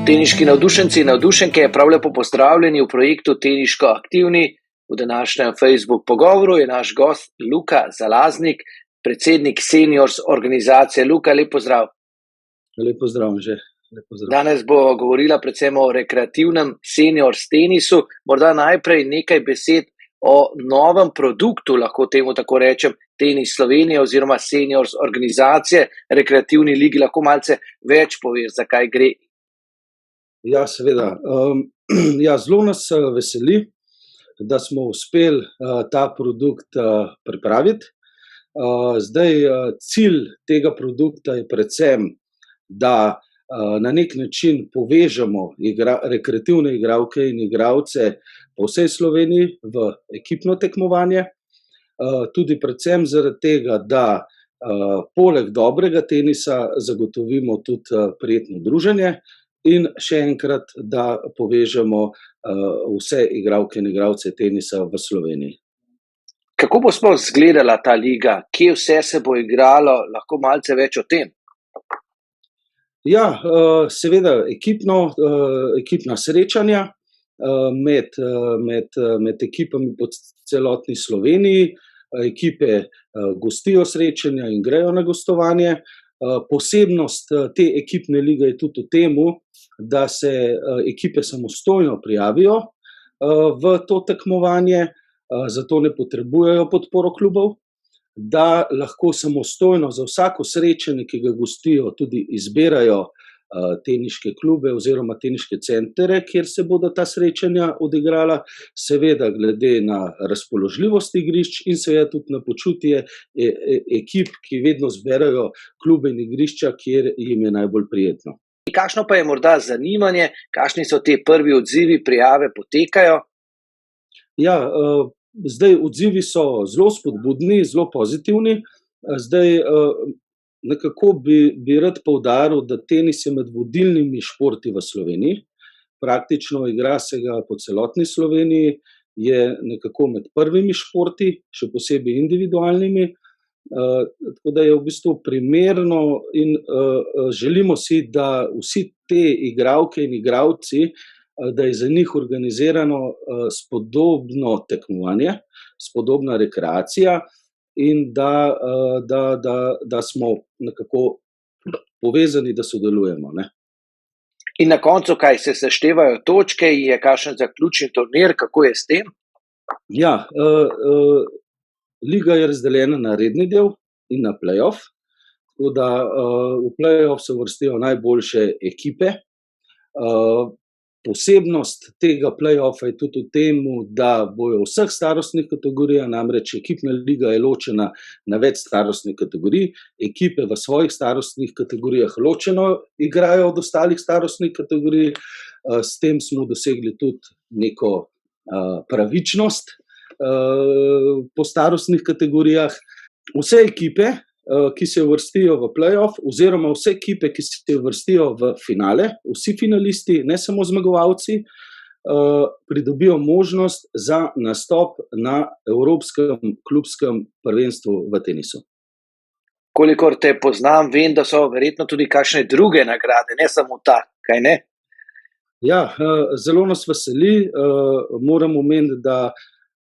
Teniški navdušenci in navdušenke, prav lepo pozdravljeni v projektu Teniško aktivni. V današnjem Facebook pogovoru je naš gost Luka Zalaznik, predsednik Seniors organizacije. Luka, lep pozdrav. Lep pozdrav, Anže. Lep pozdrav. Danes bo govorila predvsem o rekreativnem seniors tenisu. Morda najprej nekaj besed o novem produktu, lahko temu tako rečem, Tenis Slovenije oziroma Seniors organizacije, rekreativni ligi. Lahko malce več poveš, zakaj gre? Ja, seveda. Zelo nas veseli, da smo uspeli ta produkt pripraviti. Zdaj, cilj tega produkta je predvsem, da na nek način povežemo rekreativne igralke in igralce po vsej Sloveniji v ekipno tekmovanje. Tudi predvsem zaradi tega, da poleg dobrega tenisa zagotovimo tudi prijetno druženje in še enkrat, da povežemo vse igralke in igralce tenisa v Sloveniji. Kako bo sploh izgledala ta liga? Kje vse se bo igralo? Lahko malce več o tem? Ja, seveda ekipna srečanja med ekipami po celotni Sloveniji. Ekipe gostijo srečanja in grejo na gostovanje. Posebnost te ekipne lige je tudi v tem, da se ekipe samostojno prijavijo v to tekmovanje, zato ne potrebujejo podporo klubov, da lahko samostojno za vsako srečanje, ki ga gostijo, tudi izbirajo teniške klube oziroma teniške centre, kjer se bodo ta srečanja odigrala, seveda glede na razpoložljivost igrišč in seveda tudi na počutje ekip, ki vedno zberajo klube in igrišča, kjer jim je najbolj prijetno. Kakšno pa je morda zanimanje, kakšni so te prvi odzivi, prijave potekajo? Ja, zdaj odzivi so zelo spodbudni, zelo pozitivni. Zdaj, nekako bi rad poudaril, da tenis je med vodilnimi športi v Sloveniji. Praktično igra se ga po celotni Sloveniji, je nekako med prvimi športi, še posebej individualnimi. Tako da je v bistvu primerno in želimo si, da vsi te igralke in igralci, da je za njih organizirano spodobno tekmovanje, spodobna rekreacija in da smo nekako povezani, da sodelujemo, ne. In na koncu, kaj se seštevajo točke, je kakšen zaključni turnir, kako je s tem? Ja, liga je razdeljena na redni del in na play-off, tako da v play-off se uvrstijo najboljše ekipe. Posebnost tega play-offa je tudi v tem, da bojo v vseh starostnih kategorijah, namreč ekipna liga je ločena na več starostnih kategorij, ekipe v svojih starostnih kategorijah ločeno igrajo od ostalih starostnih kategorij, s tem smo dosegli tudi neko pravičnost po starostnih kategorijah. Vse ekipe, ki se uvrstijo v play-off, oziroma vse ekipe, ki se uvrstijo v finale, vsi finalisti, ne samo zmagovalci, pridobijo možnost za nastop na Evropskem klubskem prvenstvu v tenisu. Kolikor te poznam, vem, da so verjetno tudi kakšne druge nagrade, ne samo ta, kaj ne? Ja, zelo nas veseli. Moram omeniti, da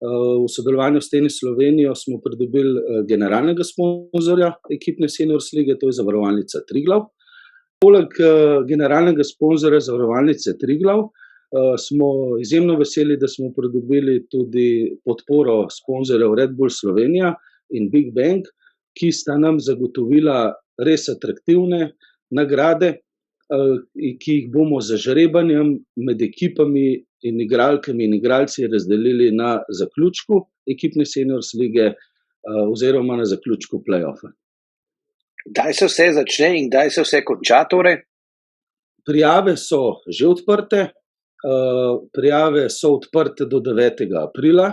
v sodelovanju s Tenis Slovenijo smo pridobili generalnega sponzorja ekipne Seniors lige, to je Zavarovalnica Triglav. Poleg generalnega sponzorja Zavarovalnice Triglav smo izjemno veseli, da smo pridobili tudi podporo sponzorjev Red Bull Slovenija in Big Bang, ki sta nam zagotovila res atraktivne nagrade, ki jih bomo z žrebanjem med ekipami in igralkami in igralci razdelili na zaključku ekipne Seniors lige oziroma na zaključku play-offa. Kdaj se vse začne in kdaj se vse konča torej? Prijave so že odprte, prijave so odprte do 9. aprila.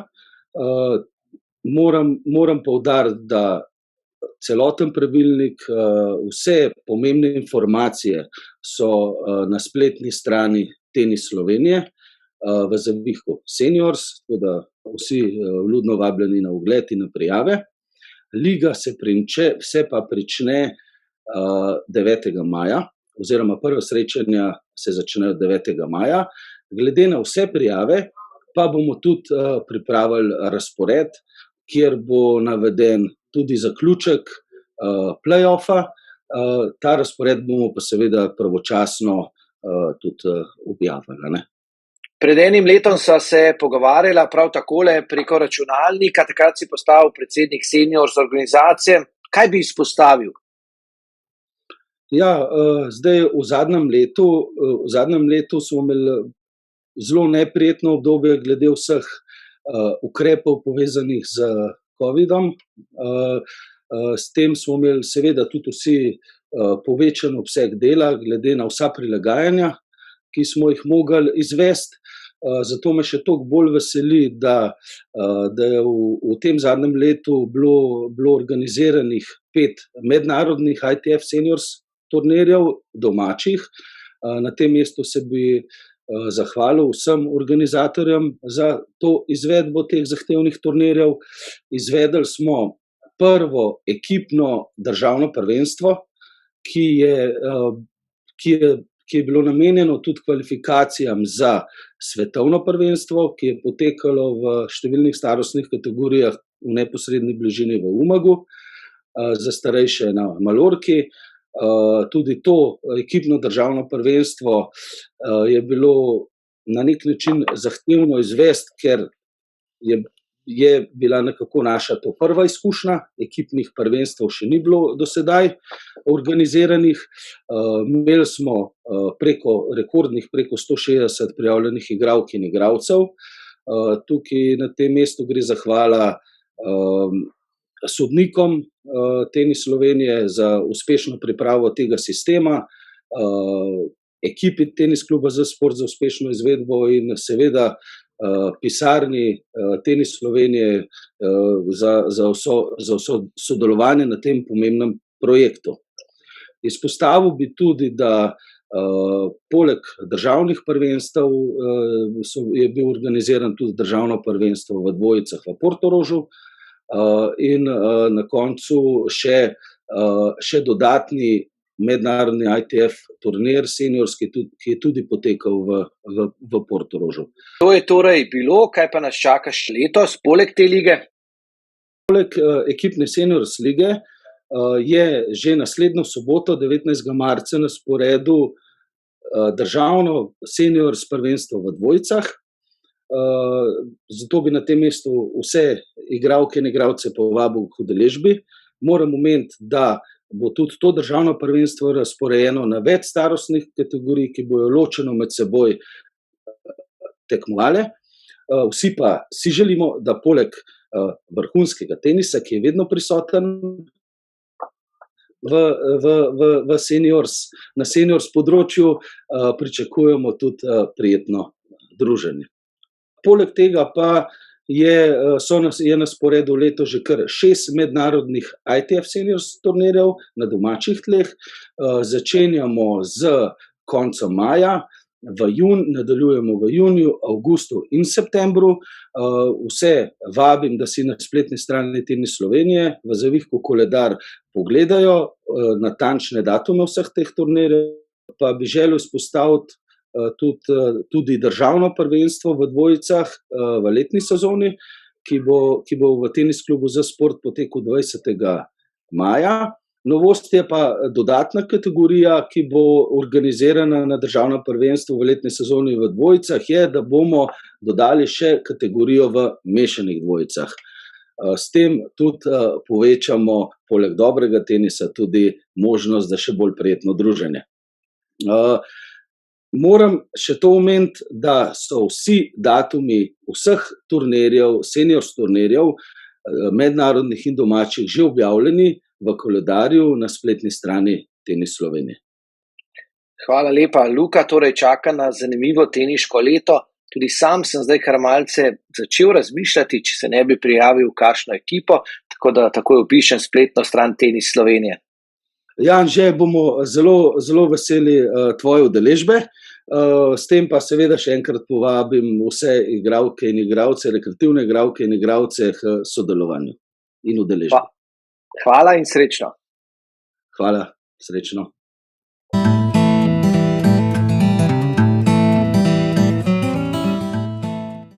Moram poudariti, da celoten pravilnik, vse pomembne informacije so na spletni strani Tenis Slovenije v zavihku Seniors, tako da vsi vljudno vabljeni na ogled in na prijave. Liga se pa prične 9. maja, oziroma prva srečanja se začnejo 9. maja. Glede na vse prijave pa bomo tudi pripravili razpored, kjer bo naveden tudi zaključek play-offa. Ta razpored bomo pa seveda pravočasno tudi objavili, ne. Pred enim letom sva se pogovarjala prav takole preko računalnika, takrat si postal predsednik Seniors organizacije. Kaj bi izpostavil? Ja, zdaj v zadnjem letu smo imeli zelo neprijetno obdobje glede vseh ukrepov povezanih z covidom. S tem smo imeli seveda tudi vsi povečan obseg dela glede na vsa prilagajanja, ki smo jih mogli izvesti. Zato me še toliko bolj veseli, da je v tem zadnjem letu bilo organiziranih 5 mednarodnih ITF Seniors turnirjev domačih. Na tem mestu se bi zahvalil vsem organizatorjem za to izvedbo teh zahtevnih turnirjev. Izvedli smo prvo ekipno državno prvenstvo, ki je bilo namenjeno tudi kvalifikacijam za svetovno prvenstvo, ki je potekalo v številnih starostnih kategorijah v neposredni bližini v Umagu, za starejše na Malorki. Tudi to ekipno državno prvenstvo je bilo na nek način zahtevno izvesti, ker je bila nekako naša to prva izkušnja, ekipnih prvenstev še ni bilo do sedaj organiziranih. Imeli smo rekordnih preko 160 prijavljenih igralk in igralcev. Tukaj na tem mestu gre zahvala sodnikom Tenis Slovenije za uspešno pripravo tega sistema, ekipi Tenis kluba za šport za uspešno izvedbo in seveda pisarni Tenis Slovenije za vso sodelovanje na tem pomembnem projektu. Izpostavil bi tudi, da poleg državnih prvenstev je bil organiziran tudi državno prvenstvo v dvojicah v Portorožu in na koncu še dodatni mednarodni ITF turnir seniorski, ki je tudi potekal v Portorožu. To je torej bilo, kaj pa nas čaka še letos, poleg te lige? Poleg ekipne seniors lige je že naslednjo soboto, 19. marca, na sporedu državno seniors prvenstvo v dvojicah. Zato bi na tem mestu vse igralke in igralce povabil k udeležbi. Moram omeniti, da bo tudi to državno prvenstvo razporejeno na več starostnih kategorij, ki bojo ločeno med seboj tekmovale. Vsi pa si želimo, da poleg vrhunskega tenisa, ki je vedno prisoten v seniors, na seniors področju, pričakujemo tudi prijetno druženje. Poleg tega pa je na sporedu letos že kar 6 mednarodnih ITF Seniors turnirjev na domačih tleh. Začenjamo z koncem maja, nadaljujemo v juniju, avgustu in septembru. Vse vabim, da si na spletni strani Tenis Slovenije v zavihku koledar pogledajo natančne datume vseh teh turnirjev. Pa bi želel izpostaviti tudi državno prvenstvo v dvojicah v letni sezoni, ki bo v Tenis klubu za šport potekel 20. maja. Novost je pa dodatna kategorija, ki bo organizirana na državno prvenstvo v letni sezoni v dvojicah, je, da bomo dodali še kategorijo v mešanih dvojicah. S tem tudi povečamo poleg dobrega tenisa tudi možnost za še bolj prijetno druženje. Moram še to omeniti, da so vsi datumi vseh turnirjev, seniors turnirjev, mednarodnih in domačih, že objavljeni v koledarju na spletni strani Tenis Slovenije. Hvala lepa, Luka, torej čaka nas zanimivo teniško leto. Tudi sam sem zdaj kar malce začel razmišljati, če se ne bi prijavil v kakšno ekipo, tako da takoj opišem spletno stran Tenis Slovenije. Ja, Anže, bomo zelo veseli tvoje udeležbe. S tem pa seveda še enkrat povabim vse igralke in igralce, rekreativne igralke in igralce k sodelovanju in udeležbi. Hvala in srečno. Hvala, srečno.